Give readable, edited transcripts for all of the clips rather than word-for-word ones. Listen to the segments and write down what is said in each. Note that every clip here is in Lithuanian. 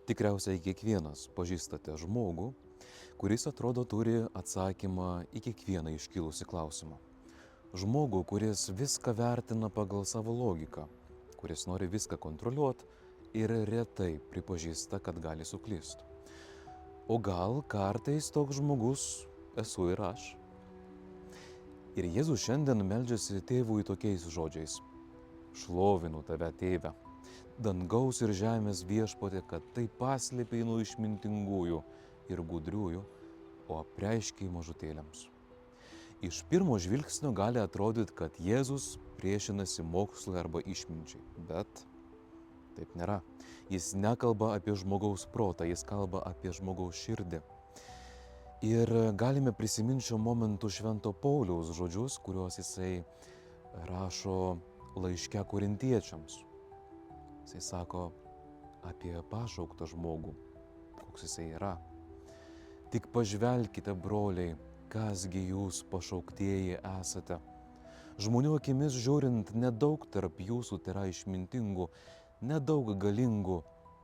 Tikriausiai kiekvienas pažįstate žmogų, kuris atrodo turi atsakymą į kiekvieną iškilusį klausimą. Žmogų, kuris viską vertina pagal savo logiką, kuris nori viską kontroliuoti ir retai pripažįsta, kad gali suklysti. O gal kartais toks žmogus esu ir aš. Ir Jėzus šiandien meldžiasi tėvui tokiais žodžiais. Šlovinu tave, tėve, dangaus ir žemės viešpatė, kad tai paslėpei nuo išmintingųjų ir gudriųjų, o apreiškiai mažutėliams. Iš pirmo žvilgsnio gali atrodyti, kad Jėzus priešinasi mokslui arba išminčiai, bet taip nėra. Jis nekalba apie žmogaus protą, jis kalba apie žmogaus širdį. Ir galime prisiminti šio momentu Švento Pauliaus žodžius, kuriuos jisai rašo laiške korintiečiams. Jisai sako apie pašauktą žmogų, koks jisai yra. Tik pažvelkite, broliai, kasgi jūs pašauktieji esate. Žmonių akimis žiūrint, nedaug tarp jūsų yra išmintingų, nedaug galingų,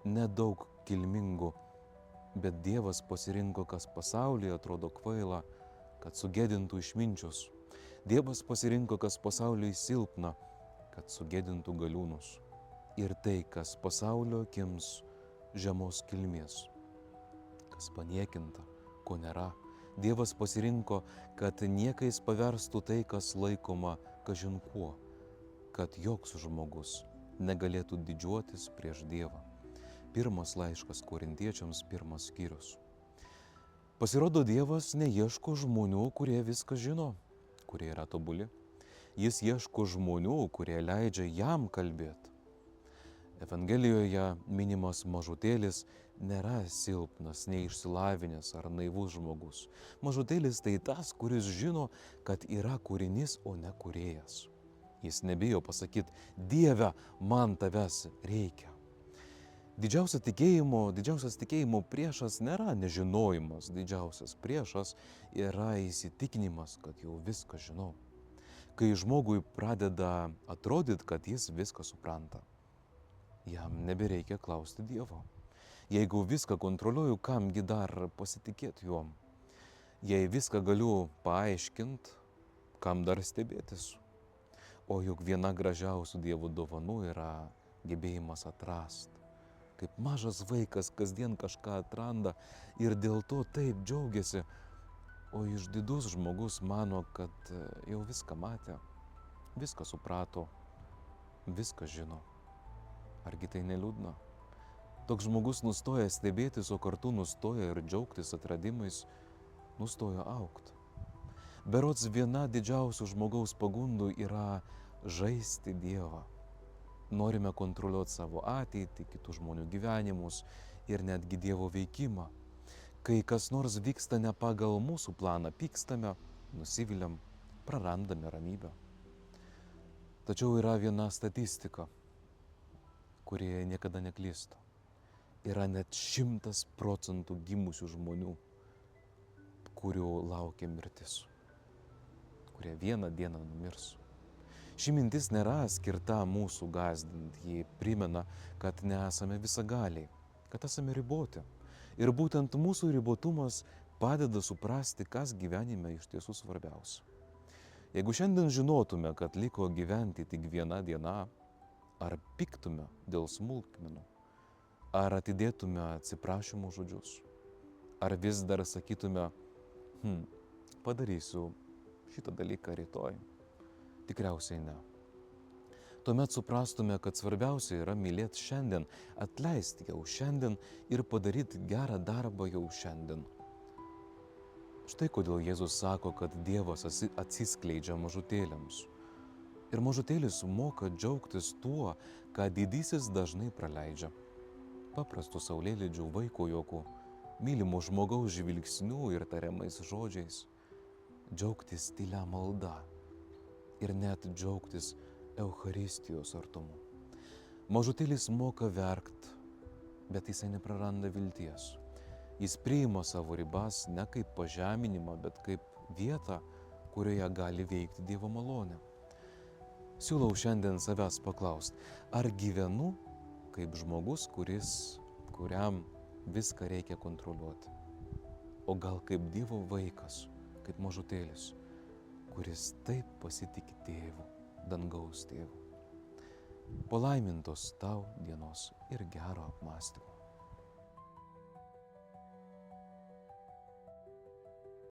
nedaug kilmingų, bet Dievas pasirinko, kas pasaulyje atrodo kvaila, kad sugėdintų išminčius. Dievas pasirinko, kas pasaulyje silpna, kad sugėdintų galiūnus. Ir tai, kas pasaulio akims žemos kilmės, kas paniekinta, ko nėra. Dievas pasirinko, kad niekais paverstų tai, kas laikoma kažin kuo, kad joks žmogus negalėtų didžiuotis prieš Dievą. Pirmas laiškas korintiečiams, 1 skyrius. Pasirodo, Dievas neieško žmonių, kurie viską žino, kurie yra tobuli. Jis ieško žmonių, kurie leidžia jam kalbėti. Evangelijoje minimas mažutėlis nėra silpnas, neišsilavinęs ar naivus žmogus. Mažutėlis tai tas, kuris žino, kad yra kūrinys, o ne kūrėjas. Jis nebijo pasakyti, Dieve, man tavęs reikia. Didžiausias tikėjimo priešas nėra nežinojimas, didžiausias priešas yra įsitikinimas, kad jau viską žinau. Kai žmogui pradeda atrodyti, kad jis viską supranta, jam nebereikia klausti Dievo. Jeigu viską kontroliuoju, kamgi dar pasitikėti juom? Jei viską galiu paaiškinti, kam dar stebėtis? O juk viena gražiausių Dievo dovanų yra gebėjimas atrasti. Kaip mažas vaikas kasdien kažką atranda ir dėl to taip džiaugiasi, o išdidus žmogus mano, kad jau viską matė, viską suprato, viską žino. Argi tai neliūdna? Toks žmogus nustoja stebėtis, o kartu nustoja ir džiaugtis atradimais, nustoja augti. Berods viena didžiausių žmogaus pagundų yra žaisti Dievą. Norime kontroliuoti savo ateitį, kitų žmonių gyvenimus ir netgi Dievo veikimą. Kai kas nors vyksta ne pagal mūsų planą, pykstame, nusiviliam, prarandame ramybę. Tačiau yra viena statistika, kurie niekada neklysta. Yra net 100% gimusių žmonių, kurių laukia mirtis, kurie vieną dieną numirs. Ši mintis nėra skirta mūsų gąsdinti, ji primena, kad nesame visagaliai, kad esame riboti. Ir būtent mūsų ribotumas padeda suprasti, kas gyvenime iš tiesų svarbiausia. Jeigu šiandien žinotume, kad liko gyventi tik viena diena, ar piktume dėl smulkmenų, ar atidėtume atsiprašymų žodžius, ar vis dar sakytume, padarysiu šitą dalyką rytoj. Tikriausiai ne. Tuomet suprastume, kad svarbiausia yra mylėti šiandien, atleisti jau šiandien ir padaryti gerą darbą jau šiandien. Štai kodėl Jėzus sako, kad Dievas atsiskleidžia mažutėliams. Ir mažutėlis moka džiaugtis tuo, ką didysis dažnai praleidžia. Paprastų saulėlydžių vaiko juokų, mylimo žmogaus žvilgsnių ir tariamais žodžiais. Džiaugtis tylia malda. Ir net džiaugtis Eucharistijos artumu. Mažutėlis moka verkt, bet jisai nepraranda vilties. Jis priima savo ribas ne kaip pažeminimą, bet kaip vietą, kurioje gali veikti Dievo malonė. Siūlau šiandien savęs paklausti, ar gyvenu kaip žmogus, kuriam viską reikia kontroliuoti, o gal kaip Dievo vaikas, kaip mažutėlis, kuris taip pasitikė tėvu, dangaus tėvu. Palaimintos tau dienos ir gero apmąstymo.